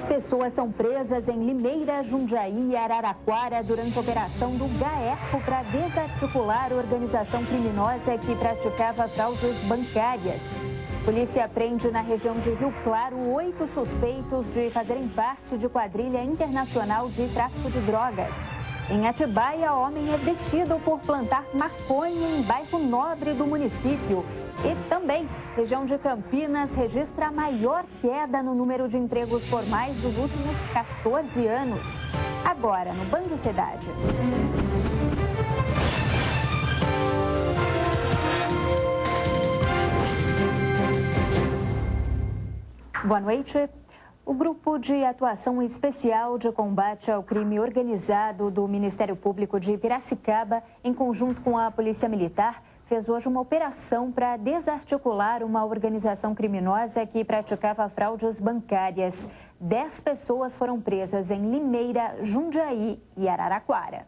10 pessoas são presas em Limeira, Jundiaí e Araraquara durante a operação do GAECO para desarticular a organização criminosa que praticava fraudes bancárias. A polícia prende na região de Rio Claro 8 suspeitos de fazerem parte de quadrilha internacional de tráfico de drogas. Em Atibaia, homem é detido por plantar maconha em bairro nobre do município. E também, região de Campinas registra a maior queda no número de empregos formais dos últimos 14 anos. Agora, no Band Cidade. Boa noite. O Grupo de Atuação Especial de Combate ao Crime Organizado do Ministério Público de Piracicaba, em conjunto com a Polícia Militar, fez hoje uma operação para desarticular uma organização criminosa que praticava fraudes bancárias. 10 pessoas foram presas em Limeira, Jundiaí e Araraquara.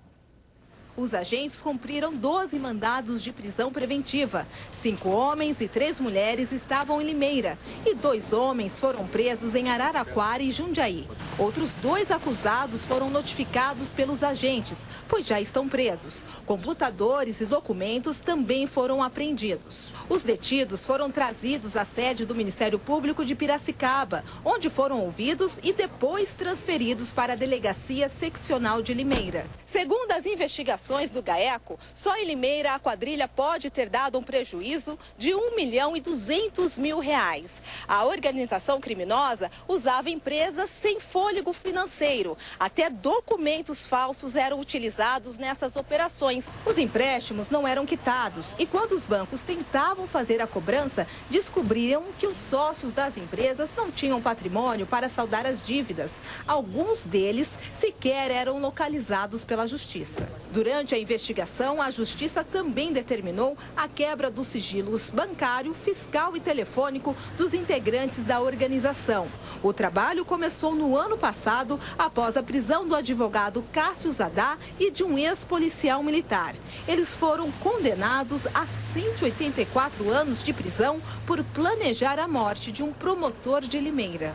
Os agentes cumpriram 12 mandados de prisão preventiva. 5 homens e 3 mulheres estavam em Limeira e 2 homens foram presos em Araraquara e Jundiaí. Outros 2 acusados foram notificados pelos agentes, pois já estão presos. Computadores e documentos também foram apreendidos. Os detidos foram trazidos à sede do Ministério Público de Piracicaba, onde foram ouvidos e depois transferidos para a Delegacia Seccional de Limeira. Segundo as investigações do GAECO, só em Limeira a quadrilha pode ter dado um prejuízo de R$1.200.000. A organização criminosa usava empresas sem fôlego financeiro. Até documentos falsos eram utilizados nessas operações. Os empréstimos não eram quitados e quando os bancos tentavam fazer a cobrança, descobriram que os sócios das empresas não tinham patrimônio para saldar as dívidas. Alguns deles sequer eram localizados pela Justiça. Durante a investigação, a Justiça também determinou a quebra dos sigilos bancário, fiscal e telefônico dos integrantes da organização. O trabalho começou no ano passado, após a prisão do advogado Cássio Zadá e de um ex-policial militar. Eles foram condenados a 184 anos de prisão por planejar a morte de um promotor de Limeira.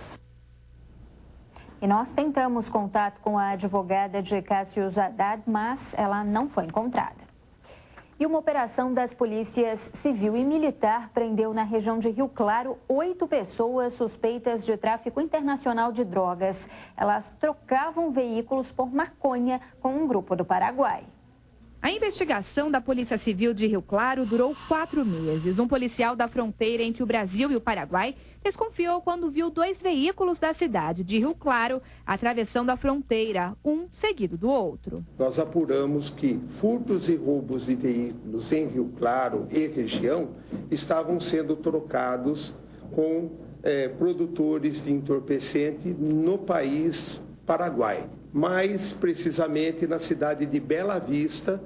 E nós tentamos contato com a advogada de Cássio Zadá, mas ela não foi encontrada. E uma operação das polícias civil e militar prendeu na região de Rio Claro 8 pessoas suspeitas de tráfico internacional de drogas. Elas trocavam veículos por maconha com um grupo do Paraguai. A investigação da Polícia Civil de Rio Claro durou 4 meses. Um policial da fronteira entre o Brasil e o Paraguai desconfiou quando viu 2 veículos da cidade de Rio Claro atravessando a fronteira, um seguido do outro. Nós apuramos que furtos e roubos de veículos em Rio Claro e região estavam sendo trocados com produtores de entorpecente no país Paraguai. Mais precisamente na cidade de Bela Vista,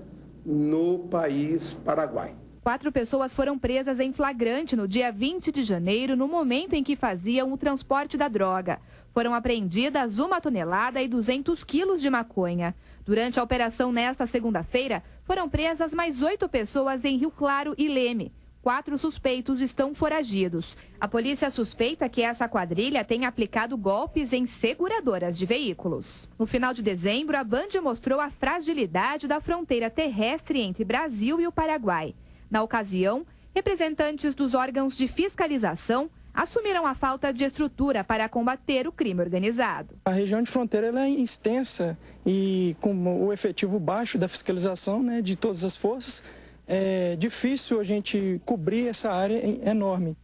no país Paraguai. 4 pessoas foram presas em flagrante no dia 20 de janeiro, no momento em que faziam o transporte da droga. Foram apreendidas 1 tonelada e 200 quilos de maconha. Durante a operação nesta segunda-feira, foram presas mais 8 pessoas em Rio Claro e Leme. 4 suspeitos estão foragidos. A polícia suspeita que essa quadrilha tenha aplicado golpes em seguradoras de veículos. No final de dezembro, a Band mostrou a fragilidade da fronteira terrestre entre Brasil e o Paraguai. Na ocasião, representantes dos órgãos de fiscalização assumiram a falta de estrutura para combater o crime organizado. A região de fronteira ela é extensa e com o efetivo baixo da fiscalização, de todas as forças, é difícil a gente cobrir essa área enorme.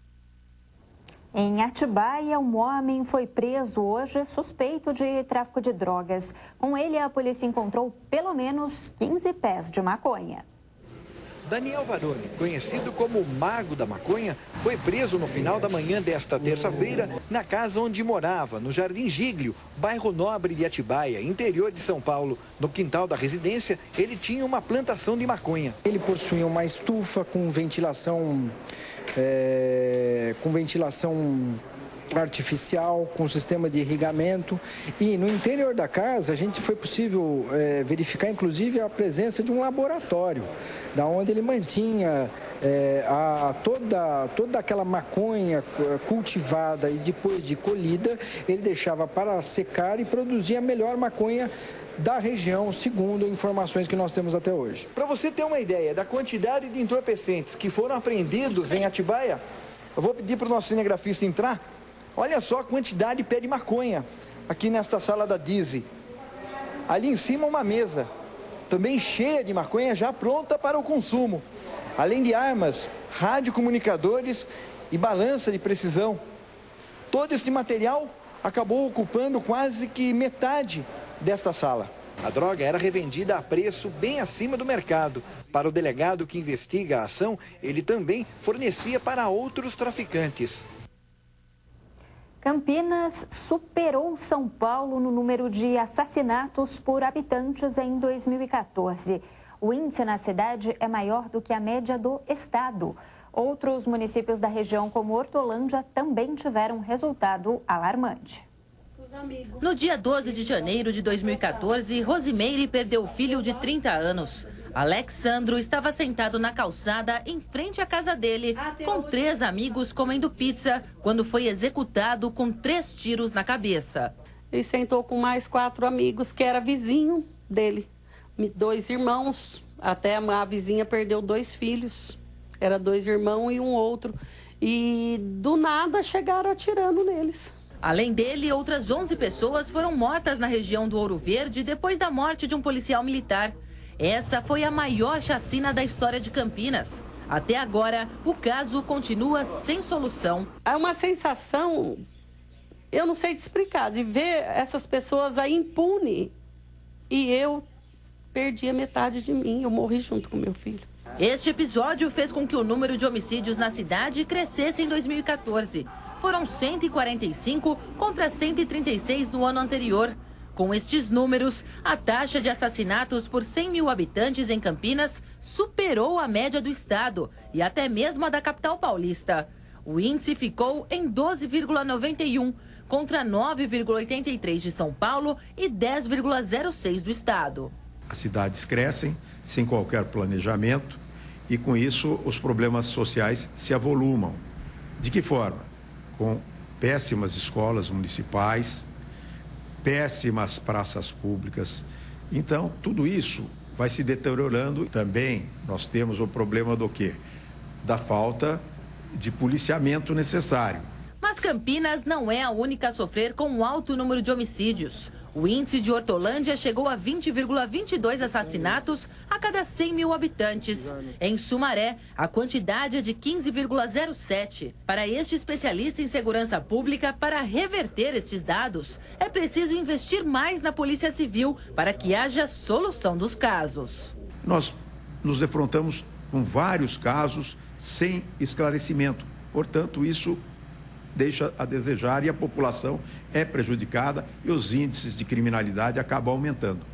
Em Atibaia, um homem foi preso hoje suspeito de tráfico de drogas. Com ele, a polícia encontrou pelo menos 15 pés de maconha. Daniel Varone, conhecido como o Mago da Maconha, foi preso no final da manhã desta terça-feira na casa onde morava, no Jardim Giglio, bairro Nobre de Atibaia, interior de São Paulo. No quintal da residência, ele tinha uma plantação de maconha. Ele possuía uma estufa com ventilação artificial, com sistema de irrigamento. E no interior da casa, a gente foi possível verificar, inclusive, a presença de um laboratório, da onde ele mantinha toda aquela maconha cultivada e depois de colhida, ele deixava para secar e produzia a melhor maconha da região, segundo informações que nós temos até hoje. Para você ter uma ideia da quantidade de entorpecentes que foram apreendidos em Atibaia, eu vou pedir para o nosso cinegrafista entrar. Olha só a quantidade de pé de maconha aqui nesta sala da Dizzy. Ali em cima uma mesa, também cheia de maconha já pronta para o consumo. Além de armas, radiocomunicadores e balança de precisão. Todo esse material acabou ocupando quase que metade desta sala. A droga era revendida a preço bem acima do mercado. Para o delegado que investiga a ação, ele também fornecia para outros traficantes. Campinas superou São Paulo no número de assassinatos por habitantes em 2014. O índice na cidade é maior do que a média do estado. Outros municípios da região, como Hortolândia, também tiveram resultado alarmante. No dia 12 de janeiro de 2014, Rosimeire perdeu o filho de 30 anos. Alexandro estava sentado na calçada em frente à casa dele, com 3 amigos comendo pizza, quando foi executado com 3 tiros na cabeça. Ele sentou com mais 4 amigos, que era vizinho dele. 2 irmãos, até a vizinha perdeu 2 filhos. Era 2 irmãos e um outro. E do nada chegaram atirando neles. Além dele, outras 11 pessoas foram mortas na região do Ouro Verde depois da morte de um policial militar. Essa foi a maior chacina da história de Campinas. Até agora, o caso continua sem solução. É uma sensação, eu não sei te explicar, de ver essas pessoas aí impune. E eu perdi a metade de mim, eu morri junto com meu filho. Este episódio fez com que o número de homicídios na cidade crescesse em 2014. Foram 145 contra 136 no ano anterior. Com estes números, a taxa de assassinatos por 100 mil habitantes em Campinas superou a média do estado e até mesmo a da capital paulista. O índice ficou em 12,91 contra 9,83 de São Paulo e 10,06 do estado. As cidades crescem sem qualquer planejamento e, com isso, os problemas sociais se avolumam. De que forma? Com péssimas escolas municipais, péssimas praças públicas. Então, tudo isso vai se deteriorando. Também nós temos o problema do quê? Da falta de policiamento necessário. Mas Campinas não é a única a sofrer com um alto número de homicídios. O índice de Hortolândia chegou a 20,22 assassinatos a cada 100 mil habitantes. Em Sumaré, a quantidade é de 15,07. Para este especialista em segurança pública, para reverter estes dados, é preciso investir mais na Polícia Civil para que haja solução dos casos. Nós nos defrontamos com vários casos sem esclarecimento. Portanto, isso deixa a desejar e a população é prejudicada e os índices de criminalidade acabam aumentando.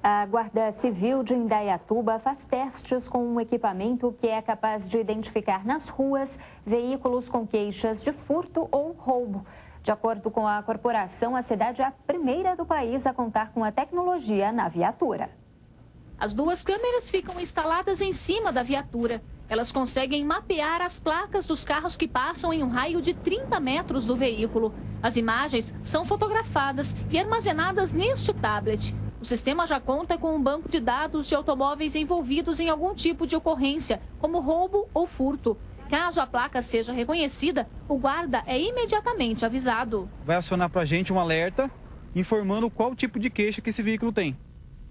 A Guarda Civil de Indaiatuba faz testes com um equipamento que é capaz de identificar nas ruas veículos com queixas de furto ou roubo. De acordo com a corporação, a cidade é a primeira do país a contar com a tecnologia na viatura. As 2 câmeras ficam instaladas em cima da viatura. Elas conseguem mapear as placas dos carros que passam em um raio de 30 metros do veículo. As imagens são fotografadas e armazenadas neste tablet. O sistema já conta com um banco de dados de automóveis envolvidos em algum tipo de ocorrência, como roubo ou furto. Caso a placa seja reconhecida, o guarda é imediatamente avisado. Vai acionar para a gente um alerta informando qual tipo de queixa que esse veículo tem.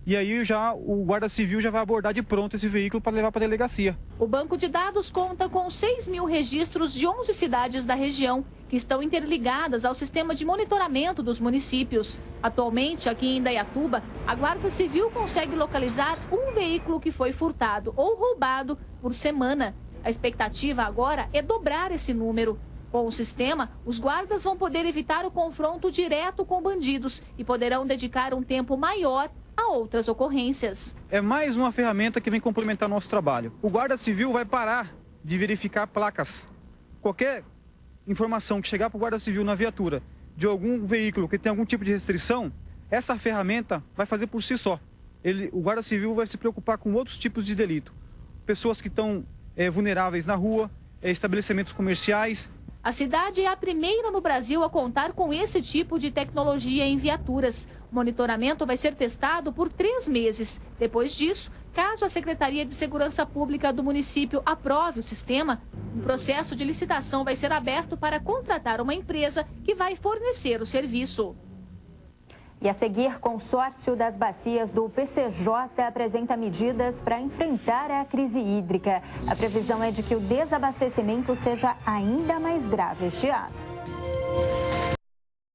E aí o Guarda Civil já vai abordar de pronto esse veículo para levar para a delegacia. O banco de dados conta com 6 mil registros de 11 cidades da região, que estão interligadas ao sistema de monitoramento dos municípios. Atualmente, aqui em Indaiatuba, a Guarda Civil consegue localizar um veículo que foi furtado ou roubado por semana. A expectativa agora é dobrar esse número. Com o sistema, os guardas vão poder evitar o confronto direto com bandidos e poderão dedicar um tempo maior a outras ocorrências. É mais uma ferramenta que vem complementar nosso trabalho. O Guarda Civil vai parar de verificar placas. Qualquer informação que chegar para o Guarda Civil na viatura de algum veículo que tem algum tipo de restrição, essa ferramenta vai fazer por si só. O Guarda Civil vai se preocupar com outros tipos de delito. Pessoas que estão vulneráveis na rua, estabelecimentos comerciais. A cidade é a primeira no Brasil a contar com esse tipo de tecnologia em viaturas. O monitoramento vai ser testado por 3 meses. Depois disso, caso a Secretaria de Segurança Pública do município aprove o sistema, um processo de licitação vai ser aberto para contratar uma empresa que vai fornecer o serviço. E a seguir, consórcio das bacias do PCJ apresenta medidas para enfrentar a crise hídrica. A previsão é de que o desabastecimento seja ainda mais grave este ano.